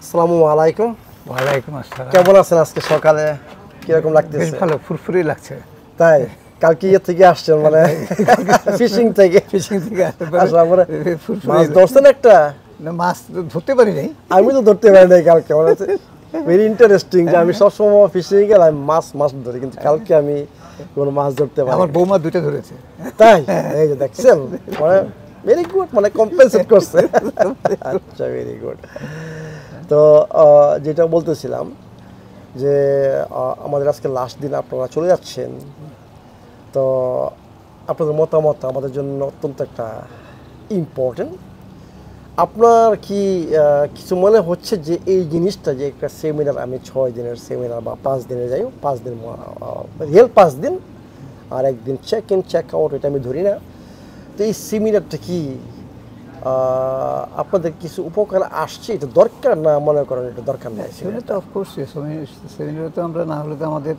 আসসালামু আলাইকুম। ওয়ালাইকুম আসসালাম। কেমন আছেন আজকে সকালে? কিরকম লাগতেছে? বেশ ভালো, ফুরফুরি লাগছে। তাই কালকে থেকে আসছেন মানে ফিশিং থেকে আসার পরে মাছ ধরছেন একটা? না, মাছ ধরতে পারি নাই। আমি তো ধরতে পারি নাই কালকে। মানে ভেরি ইন্টারেস্টিং যে আমি সবসময় ফিশিং গেলে মাছ ধরি, কিন্তু কালকে আমি কোনো মাছ ধরতে পারি। আমার বৌমা দুটো ধরেছে। তাই এই যে দেখছেন, মানে ভেরি গুড, মানে কম্পেনসেট করছে। আচ্ছা, ভেরি গুড। তো যেটা বলতেছিলাম যে আমাদের আজকে লাস্ট দিন, আপনারা চলে যাচ্ছেন, তো আপনাদের মতামত আমাদের জন্য অত্যন্ত একটা ইম্পর্টেন্ট। আপনার কি কিছু মনে হচ্ছে যে এই জিনিসটা, যে একটা সেমিনার, আমি 6 দিনের সেমিনার বা 5 দিনের, যাই হোক 5 দিন, রিয়েল 5 দিন আর একদিন চেক ইন চেক আউট, এটা আমি ধরি না, তো এই সেমিনারটা কি আপনাদের কিছু উপকার আসছে? এটা দরকার না মনে করেন এটা দরকার নেই? সেগুলো তো অফকোর্স সেমিনারে তো আমরা না হলে তো আমাদের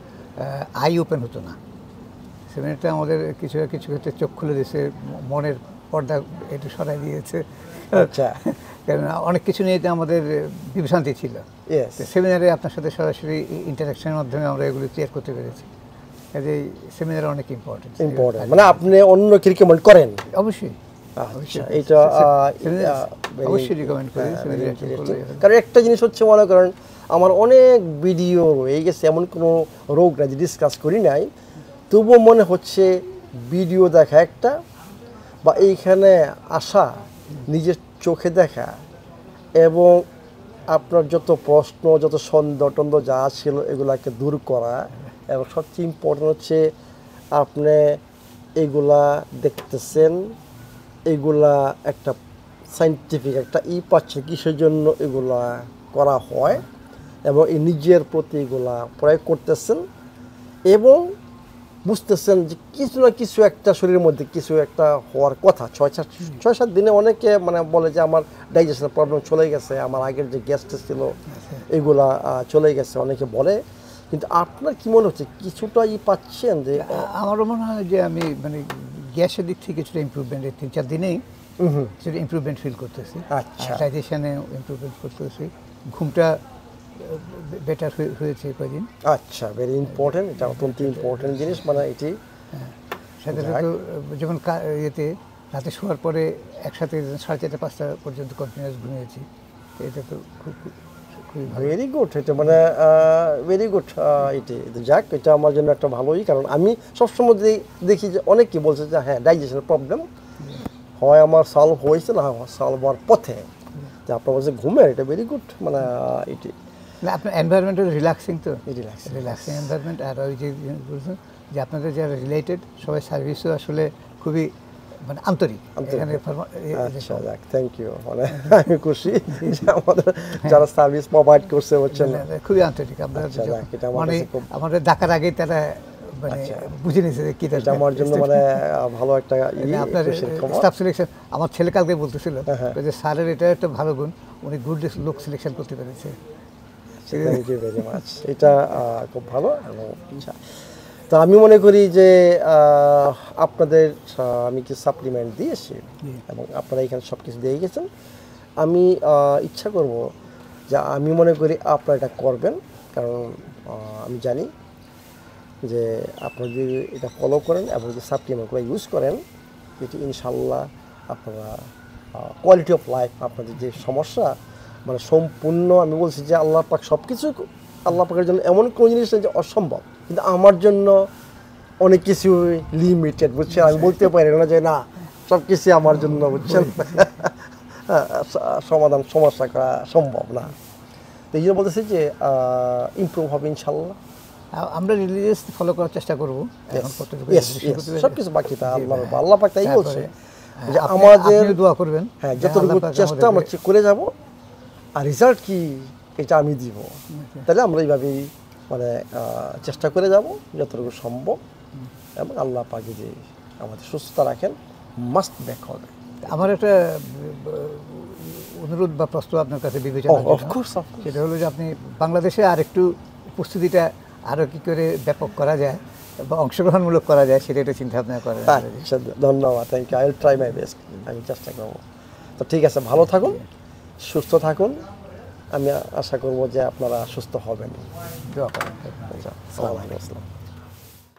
আই ওপেন হতো না। সেমিনারটা আমাদের কিছু কিছু ক্ষেত্রে চোখ খুলে দিয়েছে, মনের পর্দা একটু সরাই দিয়েছে। আচ্ছা, কারণ অনেক কিছু নিয়ে আমাদের বিভ্রান্তি ছিল। সেমিনারে আপনার সাথে সরাসরি ইন্টারাকশনের মাধ্যমে আমরা এগুলো ক্লিয়ার করতে পেরেছি। কাজেই সেমিনার অনেক ইম্পর্টেন্ট। মানে আপনি অন্য কি রিকমেন্ড করেন? অবশ্যই। আচ্ছা, এটা অবশ্যই রিকমেন্ড করি। কারণ একটা জিনিস হচ্ছে, মনে করেন আমার অনেক ভিডিও রয়ে গেছে, এমন কোনো রোগ না যে ডিসকাস করি নাই, তবুও মনে হচ্ছে ভিডিও দেখা একটা, বা এইখানে আসা, নিজের চোখে দেখা, এবং আপনার যত প্রশ্ন, যত সন্দেহ টন্দেহ যা ছিল এগুলাকে দূর করা, এবং সবচেয়ে ইম্পর্টেন্ট হচ্ছে আপনি এগুলা দেখতেছেন, এগুলা একটা সাইন্টিফিক একটা পাচ্ছে কিসের জন্য এগুলা করা হয়, এবং এই নিজের প্রতি এগুলা প্রয়োগ করতেছেন, এবং বুঝতেছেন যে কিছু না কিছু একটা শরীরের মধ্যে কিছু একটা হওয়ার কথা। 6-7 দিনে অনেকে মানে বলে যে আমার ডাইজেশনের প্রবলেম চলে গেছে, আমার আগের যে গ্যাসটা ছিল এগুলা চলে গেছে, অনেকে বলে। কিন্তু আপনার কি মনে হচ্ছে, কিছুটা পাচ্ছেন? যে আমারও মনে হয় যে আমি মানে গ্যাসের দিক থেকে কিছুটা ইমপ্রুভমেন্ট, 3-4 দিনেই সেটা ইমপ্রুভমেন্ট ফিল করতেছি। আচ্ছা, ডাইজেশনে ইমপ্রুভমেন্ট করতেছি, ঘুমটা বেটার হয়েছে কয়েকদিন। আচ্ছা, ভেরি ইম্পর্টেন্ট, এটা অত্যন্ত ইম্পর্টেন্ট জিনিস। মানে এটি সাথে তো যেমন ইয়েতে রাতে শোয়ার পরে একসাথে 4:30-5টা পর্যন্ত কন্টিনিউয়াস ঘুমিয়েছি, এটা তো খুবই ভেরি গুড। এটা মানে ভেরি গুড। এটি যাক, এটা আমার জন্য একটা ভালোই, কারণ আমি সবসময় দেখি যে অনেকেই বলছে যে হ্যাঁ ডাইজেশনের প্রবলেম হয় আমার সলভ হয়েছে, না সলভ হওয়ার পথে, যে আপনার বলছে ঘুমের, এটা ভেরি গুড। মানে এটি না, আপনার এনভায়রনমেন্ট রিল্যাক্সিং, তো রিল্যাক্সিং এনভায়রনমেন্ট। আর ওই যে বলছেন যে আপনাদের যারা রিলেটেড সবাই সার্ভিসও আসলে খুবই মানে আন্তরিক। আচ্ছা, যাক, থ্যাংক ইউ। মানে আমি খুশি যে আমাদের যারা সার্ভিস প্রোভাইড করছে হচ্ছেন খুবই আন্তরিক। আমরা মানে আমাদের ডাকার আগেই তারা মানে বুঝে নিয়েছে যে কিটা আমার জন্য মানে ভালো একটা আপনার স্টাফ সিলেকশন। আমার ছেলে কালকে বলতেছিল যে স্যারের এটা একটা ভালো গুণ, উনি গুড লোক সিলেকশন করতে পেরেছে। থ্যাংক ইউ ভেরি মাচ, এটা খুব ভালো। এবং তো আমি মনে করি যে আপনাদের আমি কি সাপ্লিমেন্ট দিয়েছি, এবং আপনারা এখানে সব কিছু দিয়ে গেছেন। আমি ইচ্ছা করব যে আমি মনে করি আপনারা এটা করবেন, কারণ আমি জানি যে আপনারা যদি এটা ফলো করেন এবং যে সাপ্লিমেন্টগুলো ইউজ করেন, এটি ইনশাল্লাহ আপনারা কোয়ালিটি অফ লাইফ, আপনাদের যে সমস্যা মানে সম্পূর্ণ, আমি বলছি যে আল্লাহ পাক সব কিছু, আল্লাহ পাকের জন্য এমন কোনো জিনিস নেই যে অসম্ভব, কিন্তু আমার জন্য অনেক কিছু লিমিটেড, বুঝছেন? আমি বলতে পারি না যে না সব কিছু আমার জন্য, বুঝছেন, সমাধান সমস্যা করা সম্ভব না। তো এই জন্য বলতেছি যে ইমপ্রুভ হবে ইনশাল্লাহ। আমরা রিলিজিয়াস ফলো করার চেষ্টা করবো, সব কিছু বাকি তা আল্লাহ পাক তাই বলছে যে আমাদের দোয়া করবেন। হ্যাঁ, যতটুকু চেষ্টা আমরা করে যাব, আর রেজাল্ট কি এটা আমি দিব। তাহলে আমরা এইভাবেই মানে চেষ্টা করে যাব যতটুকু সম্ভব, এবং আল্লাহ পাক যে আমাদের সুস্থতা রাখেন, মাস্ট ব্যাক হবে। আমার একটা অনুরোধ বা প্রস্তাব আপনার কাছে বিবেচনা, সেটা হলো যে আপনি বাংলাদেশে আর একটু উপস্থিতিটা আরও কী করে ব্যাপক করা যায় বা অংশগ্রহণমূলক করা যায়, সেটা একটা চিন্তা ভাবনা করেন। ধন্যবাদ, thank you. I will try my best, আমি চেষ্টা করব। তো ঠিক আছে, ভালো থাকুন, সুস্থ থাকুন, আমি আশা করব যে আপনারা সুস্থ হবেন। দোয়া করেন। আসসালামু আলাইকুম।